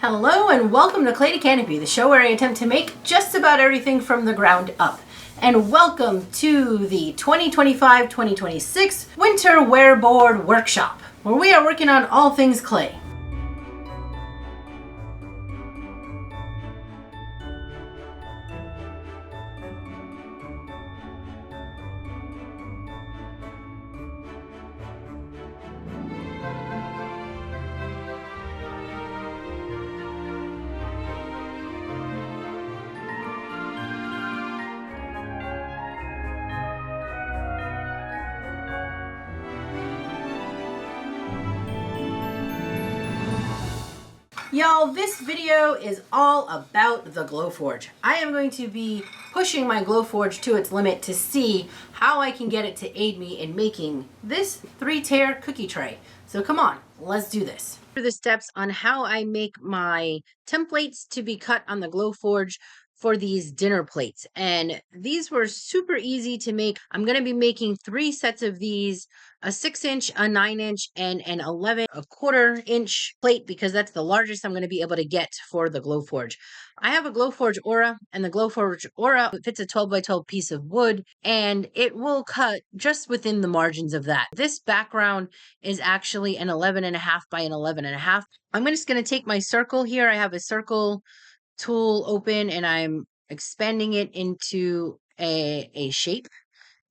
Hello and welcome to Clay to Canopy, the show where I attempt to make just about everything from the ground up. And welcome to the 2025-2026 Winter Wearboard Workshop, where we are working on all things clay. Y'all, this video is all about the Glowforge. I am going to be pushing my Glowforge to its limit to see how I can get it to aid me in making this 3-tier cookie tray. So come on, let's do this. The steps on how I make my templates to be cut on the Glowforge for these dinner plates. And these were super easy to make. I'm going to be making 3 sets of these, a 6-inch, a 9-inch, and an 11.25-inch plate, because that's the largest I'm going to be able to get for the Glowforge. I have a Glowforge Aura, and the Glowforge Aura fits a 12 by 12 piece of wood, and it will cut just within the margins of that. This background is actually an 11.5 by an 11.5. I'm just going to take my circle here. I have a circle tool open and I'm expanding it into a shape,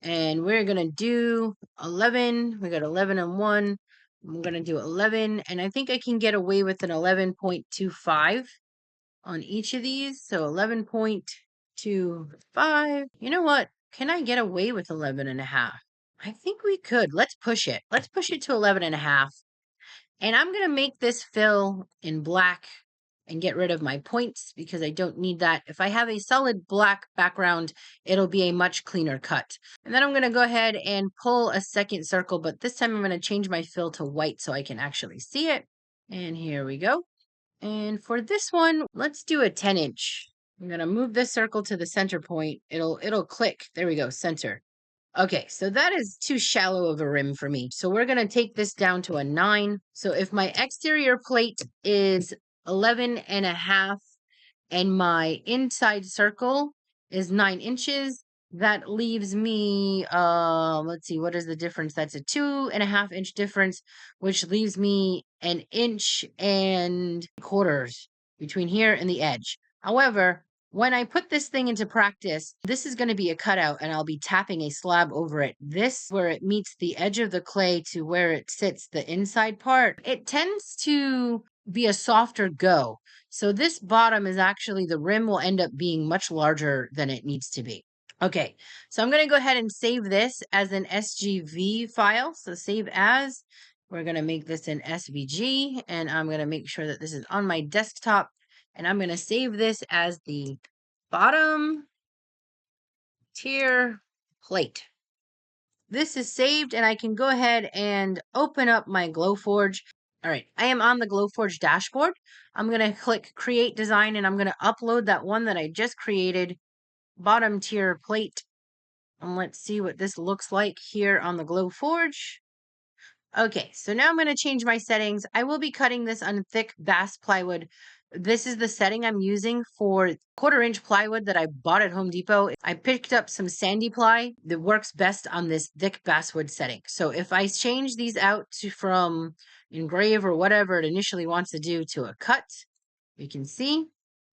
and we're gonna do 11. We got 11 and 1. I'm gonna do 11, and I think I can get away with an 11.25 on each of these. So 11.25. You know what? Can I get away with 11.5? I think we could. Let's push it. Let's push it to 11.5. And I'm gonna make this fill in black and get rid of my points because I don't need that. If I have a solid black background, it'll be a much cleaner cut. And then I'm going to go ahead and pull a second circle, but this time I'm going to change my fill to white so I can actually see it. And here we go. And for this one, let's do a 10-inch. I'm going to move this circle to the center point. It'll click. There we go, center. Okay, so that is too shallow of a rim for me. So we're going to take this down to a 9. So if my exterior plate is 11.5 and my inside circle is 9 inches, that leaves me, let's see, what is the difference? That's a 2.5-inch difference, which leaves me 1.25 inches between here and the edge. However, when I put this thing into practice, this is going to be a cutout and I'll be tapping a slab over it. This, where it meets the edge of the clay to where it sits, the inside part, it tends to be a softer go. So this bottom is actually, the rim will end up being much larger than it needs to be. Okay, so I'm going to go ahead and save this as an SGV file. So save as, we're going to make this an SVG, and I'm going to make sure that this is on my desktop. And I'm going to save this as the bottom tier plate. This is saved, and I can go ahead and open up my Glowforge. All right, I am on the Glowforge dashboard. I'm going to click Create Design, and I'm going to upload that one that I just created, bottom tier plate. And let's see what this looks like here on the Glowforge. Okay, so now I'm going to change my settings. I will be cutting this on thick bass plywood. This is the setting I'm using for 1/4-inch plywood that I bought at Home Depot. I picked up some sandy ply that works best on this thick basswood setting. So if I change these out from engrave or whatever it initially wants to do to a cut, you can see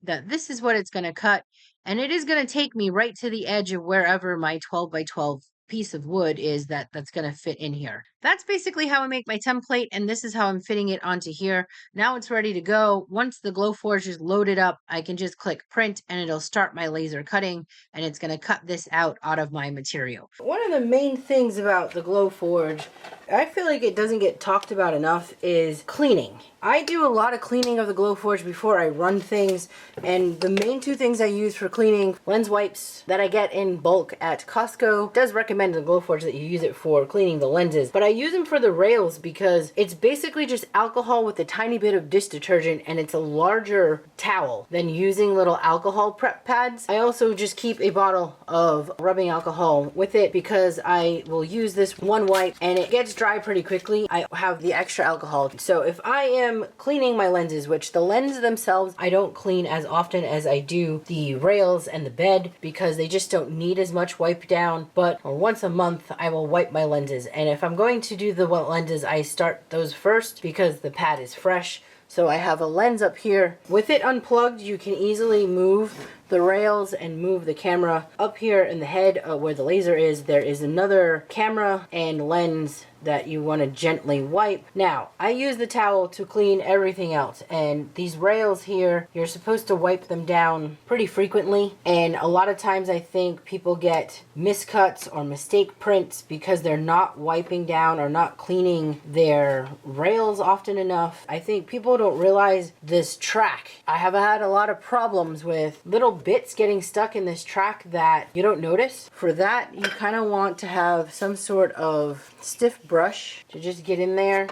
that this is what it's going to cut. And it is going to take me right to the edge of wherever my 12 by 12 piece of wood is that's going to fit in here. That's basically how I make my template, and this is how I'm fitting it onto here. Now it's ready to go. Once the Glowforge is loaded up, I can just click print and it'll start my laser cutting, and it's going to cut this out of my material. One of the main things about the Glowforge, I feel like it doesn't get talked about enough, is cleaning. I do a lot of cleaning of the Glowforge before I run things, and the main 2 things I use for cleaning, lens wipes that I get in bulk at Costco. It does recommend recommend the Glowforge that you use it for cleaning the lenses, but I use them for the rails because it's basically just alcohol with a tiny bit of dish detergent, and it's a larger towel than using little alcohol prep pads. I also just keep a bottle of rubbing alcohol with it because I will use this one wipe and it gets dry pretty quickly. I have the extra alcohol. So if I am cleaning my lenses, which the lenses themselves I don't clean as often as I do the rails and the bed because they just don't need as much wipe down, but once a month I will wipe my lenses. And if I'm going to do the lenses, I start those first because the pad is fresh. So I have a lens up here. With it unplugged, you can easily move the rails and move the camera. Up here in the head where the laser is, there is another camera and lens that you want to gently wipe. Now, I use the towel to clean everything else, and these rails here, you're supposed to wipe them down pretty frequently, and a lot of times I think people get miscuts or mistake prints because they're not wiping down or not cleaning their rails often enough. I think people don't realize this track. I have had a lot of problems with little bits getting stuck in this track that you don't notice. For that, you kind of want to have some sort of stiff brush to just get in there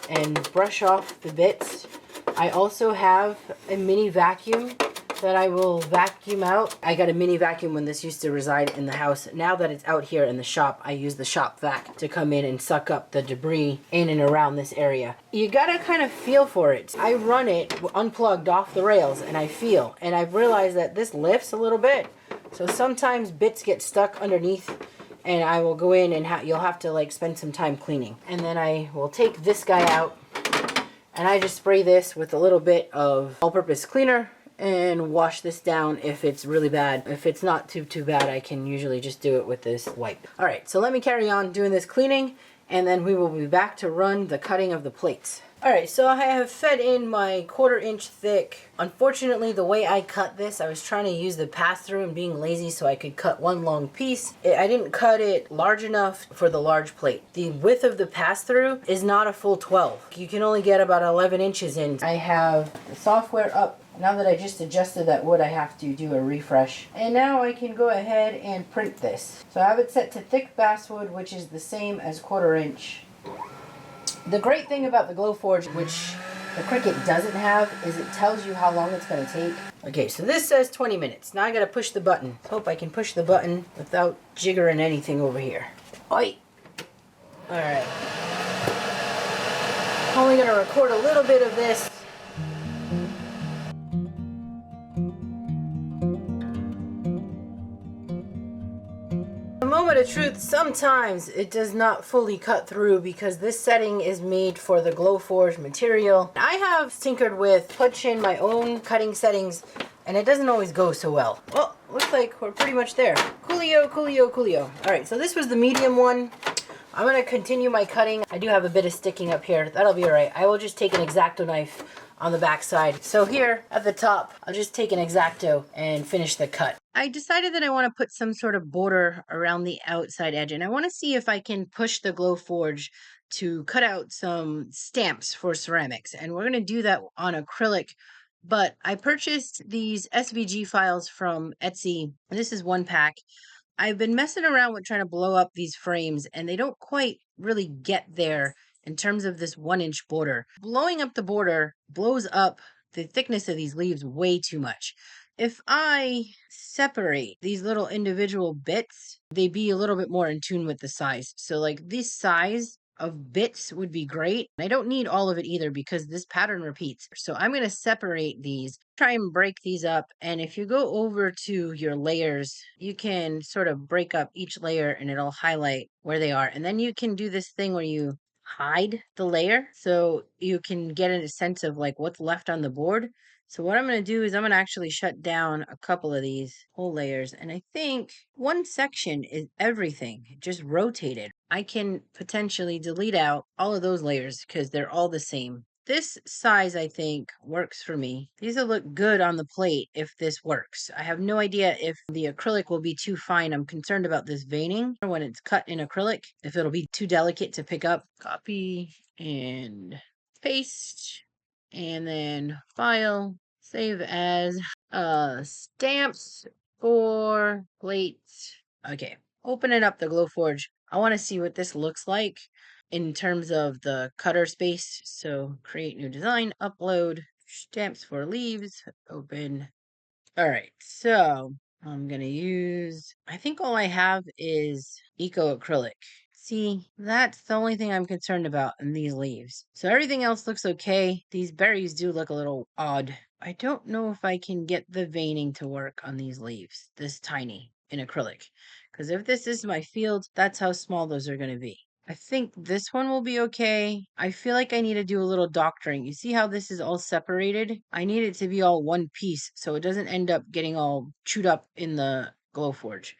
and brush off the bits. I also have a mini vacuum that I will vacuum out. I got a mini vacuum when this used to reside in the house. Now that it's out here in the shop, I use the shop vac to come in and suck up the debris in and around this area. You gotta kind of feel for it. I run it unplugged off the rails and I feel, and I've realized that this lifts a little bit. So sometimes bits get stuck underneath, and I will go in and you'll have to like spend some time cleaning. And then I will take this guy out and I just spray this with a little bit of all-purpose cleaner and wash this down if it's really bad. If it's not too bad, I can usually just do it with this wipe. All right, so let me carry on doing this cleaning and then we will be back to run the cutting of the plates. All right, so I have fed in my 1/4 inch thick. Unfortunately, the way I cut this, I was trying to use the pass-through and being lazy so I could cut one long piece. I didn't cut it large enough for the large plate. The width of the pass-through is not a full 12. You can only get about 11 inches in. I have the software up. Now that I just adjusted that wood, I have to do a refresh. And now I can go ahead and print this. So I have it set to thick basswood, which is the same as 1/4 inch. The great thing about the Glowforge, which the Cricut doesn't have, is it tells you how long it's going to take. Okay, so this says 20 minutes. Now I got to push the button. Hope I can push the button without jiggering anything over here. Oi! Alright. Only going to record a little bit of this. Moment of truth, sometimes it does not fully cut through because this setting is made for the Glowforge material. I have tinkered with punching my own cutting settings and it doesn't always go so well. Well, looks like we're pretty much there. Coolio, coolio, coolio. Alright, so this was the medium one. I'm going to continue my cutting. I do have a bit of sticking up here. That'll be alright. I will just take an X-Acto knife on the back side. So here at the top, I'll just take an X-Acto and finish the cut. I decided that I want to put some sort of border around the outside edge, and I want to see if I can push the Glowforge to cut out some stamps for ceramics. And we're going to do that on acrylic, but I purchased these SVG files from Etsy. This is one pack. I've been messing around with trying to blow up these frames, and they don't quite really get there in terms of this 1-inch border. Blowing up the border blows up the thickness of these leaves way too much. If I separate these little individual bits, they'd be a little bit more in tune with the size. So like this size of bits would be great. I don't need all of it either because this pattern repeats. So I'm going to separate these, try and break these up. And if you go over to your layers, you can sort of break up each layer and it'll highlight where they are. And then you can do this thing where you hide the layer so you can get a sense of like what's left on the board. So what I'm going to do is I'm going to actually shut down a couple of these whole layers. And I think one section is everything just rotated. I can potentially delete out all of those layers because they're all the same. This size, I think, works for me. These will look good on the plate if this works. I have no idea if the acrylic will be too fine. I'm concerned about this veining when it's cut in acrylic, if it'll be too delicate to pick up. Copy and paste, and then file, save as stamps for plates. Okay. Opening up the Glowforge, I want to see what this looks like in terms of the cutter space. So create new design, upload, stamps for leaves, open. All right, so I'm gonna use, I think all I have is Eco Acrylic. See, that's the only thing I'm concerned about in these leaves. So everything else looks okay. These berries do look a little odd. I don't know if I can get the veining to work on these leaves, this tiny, in acrylic. Because if this is my field, that's how small those are going to be. I think this one will be okay. I feel like I need to do a little doctoring. You see how this is all separated? I need it to be all one piece so it doesn't end up getting all chewed up in the Glowforge.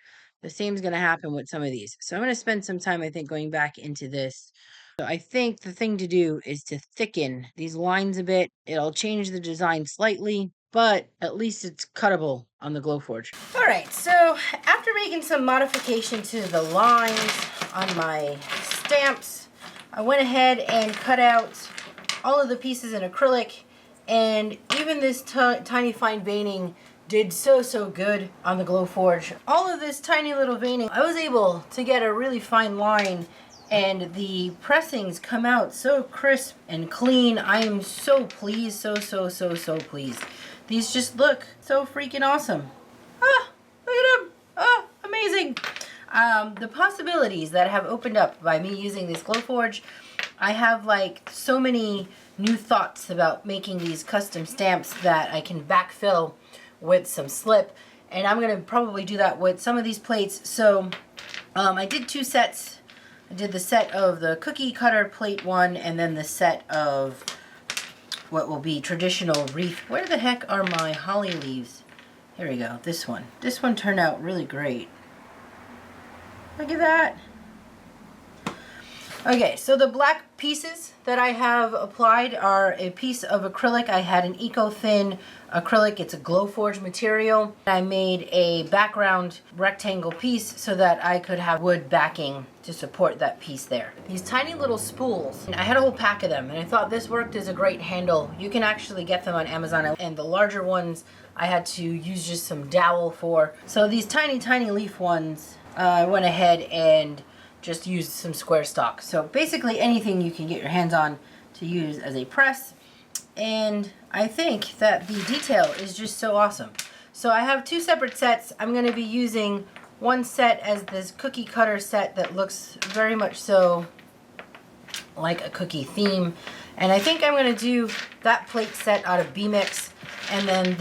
The same is going to happen with some of these. So I'm going to spend some time, I think, going back into this. So I think the thing to do is to thicken these lines a bit. It'll change the design slightly, but at least it's cuttable on the Glowforge. All right, so after making some modification to the lines on my stamps, I went ahead and cut out all of the pieces in acrylic, and even this tiny fine veining did so good on the Glowforge. All of this tiny little veining, I was able to get a really fine line, and the pressings come out so crisp and clean. I am so pleased, so pleased. These just look so freaking awesome. Ah, look at them. Oh, amazing. The possibilities that have opened up by me using this Glowforge, I have like so many new thoughts about making these custom stamps that I can backfill with some slip, and I'm going to probably do that with some of these plates. So I did 2 sets. I did the set of the cookie cutter plate 1, and then the set of what will be traditional wreath. Where the heck are my holly leaves? Here we go, this one. This one turned out really great. Look at that. Okay, so the black pieces that I have applied are a piece of acrylic. I had an Eco Thin acrylic. It's a Glowforge material. I made a background rectangle piece so that I could have wood backing to support that piece there. These tiny little spools, I had a whole pack of them, and I thought this worked as a great handle. You can actually get them on Amazon, and the larger ones I had to use just some dowel for. So these tiny leaf ones, I went ahead and just used some square stock. So basically anything you can get your hands on to use as a press. And I think that the detail is just so awesome. So I have 2 separate sets. I'm going to be using one set as this cookie cutter set that looks very much so like a cookie theme. And I think I'm going to do that plate set out of B-Mix. And then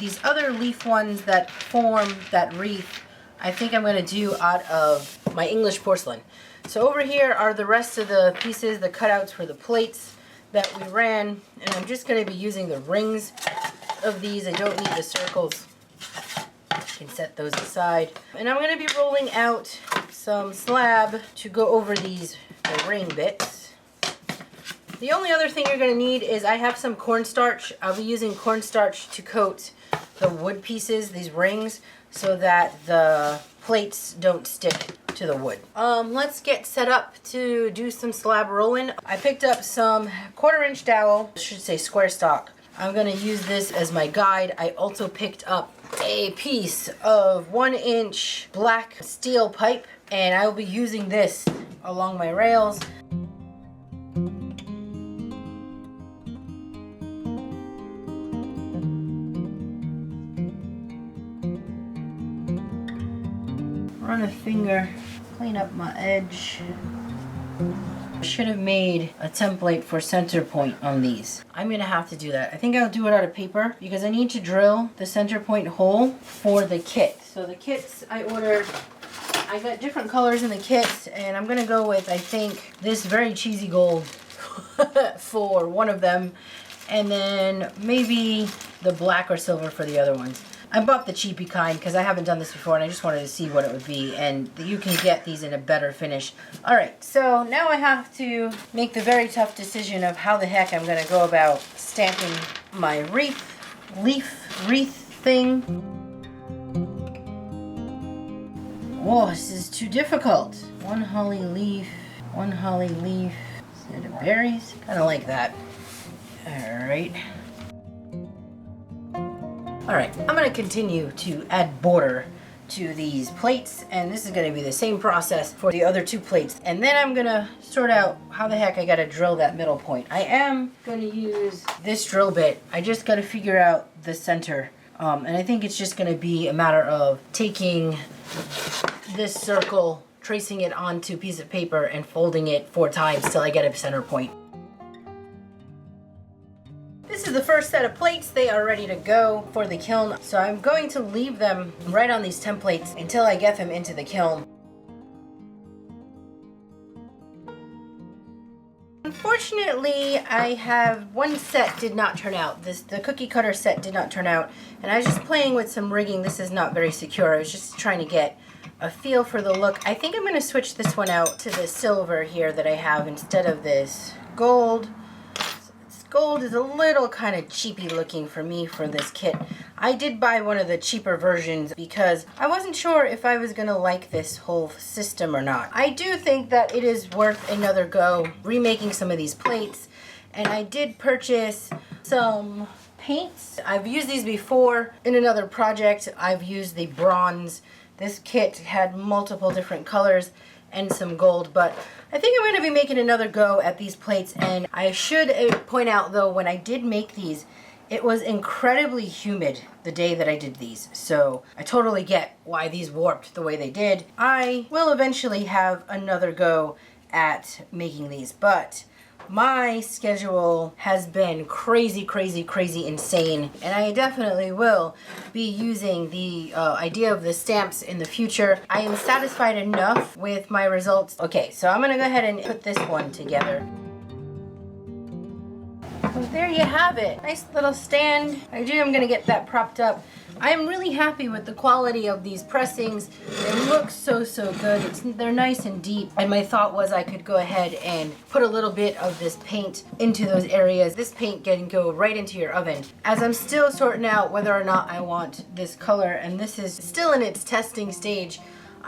these other leaf ones that form that wreath, I think I'm going to do out of my English porcelain. So over here are the rest of the pieces, the cutouts for the plates that we ran, and I'm just going to be using the rings of these. I don't need the circles. I can set those aside. And I'm going to be rolling out some slab to go over the ring bits. The only other thing you're going to need is I have some cornstarch. I'll be using cornstarch to coat the wood pieces, these rings, so that the plates don't stick to the wood. Let's get set up to do some slab rolling. I picked up some 1/4-inch dowel, I should say square stock. I'm gonna use this as my guide. I also picked up a piece of 1-inch black steel pipe, and I will be using this along my rails. Run a finger, clean up my edge. I should have made a template for center point on these. I'm gonna have to do that. I think I'll do it out of paper because I need to drill the center point hole for the kit. So the kits I ordered, I got different colors in the kits, and I'm gonna go with, I think, this very cheesy gold for one of them, and then maybe the black or silver for the other ones. I bought the cheapy kind because I haven't done this before and I just wanted to see what it would be, and you can get these in a better finish. Alright, so now I have to make the very tough decision of how the heck I'm going to go about stamping my wreath thing. Whoa, this is too difficult. 1 holly leaf, 1 holly leaf, set of berries. Kind of like that. Alright. Alright, I'm going to continue to add border to these plates, and this is going to be the same process for the other 2 plates. And then I'm going to sort out how the heck I got to drill that middle point. I am going to use this drill bit. I just got to figure out the center. And I think it's just going to be a matter of taking this circle, tracing it onto a piece of paper, and folding it 4 times till I get a center point. This is the first set of plates. They are ready to go for the kiln. So I'm going to leave them right on these templates until I get them into the kiln. Unfortunately, I have one set did not turn out. The cookie cutter set did not turn out. And I was just playing with some rigging. This is not very secure. I was just trying to get a feel for the look. I think I'm going to switch this one out to the silver here that I have instead of this gold. Gold is a little kind of cheapy looking for me for this kit. I did buy one of the cheaper versions because I wasn't sure if I was going to like this whole system or not. I do think that it is worth another go remaking some of these plates, and I did purchase some paints. I've used these before in another project. I've used the bronze. This kit had multiple different colors and some gold, but I think I'm going to be making another go at these plates. And I should point out though, when I did make these, it was incredibly humid the day that I did these, so I totally get why these warped the way they did. I will eventually have another go at making these, but my schedule has been crazy insane, and I definitely will be using the idea of the stamps in the future. I am satisfied enough with my results. Okay, so I'm gonna go ahead and put this one together. So there you have it. Nice little stand. I'm gonna get that propped up. I'm really happy with the quality of these pressings. They look so good. They're nice and deep. And my thought was I could go ahead and put a little bit of this paint into those areas. This paint can go right into your oven. As I'm still sorting out whether or not I want this color, and this is still in its testing stage,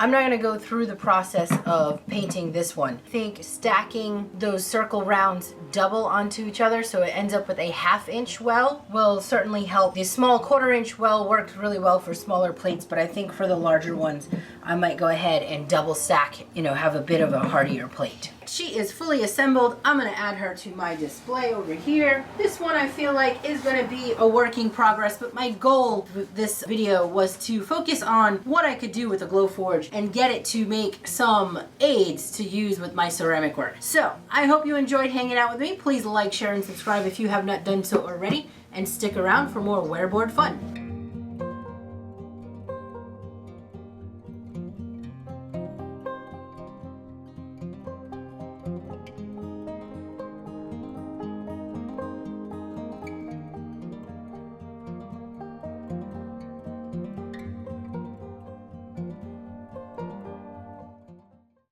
I'm not going to go through the process of painting this one. I think stacking those circle rounds double onto each other so it ends up with a 1/2 inch well will certainly help. The small 1/4 inch well works really well for smaller plates, but I think for the larger ones I might go ahead and double stack, have a bit of a hardier plate. She is fully assembled. I'm going to add her to my display over here. This one I feel like is going to be a work in progress, but my goal with this video was to focus on what I could do with the Glowforge and get it to make some aids to use with my ceramic work. So I hope you enjoyed hanging out with me. Please like, share, and subscribe if you have not done so already, and stick around for more wearboard fun.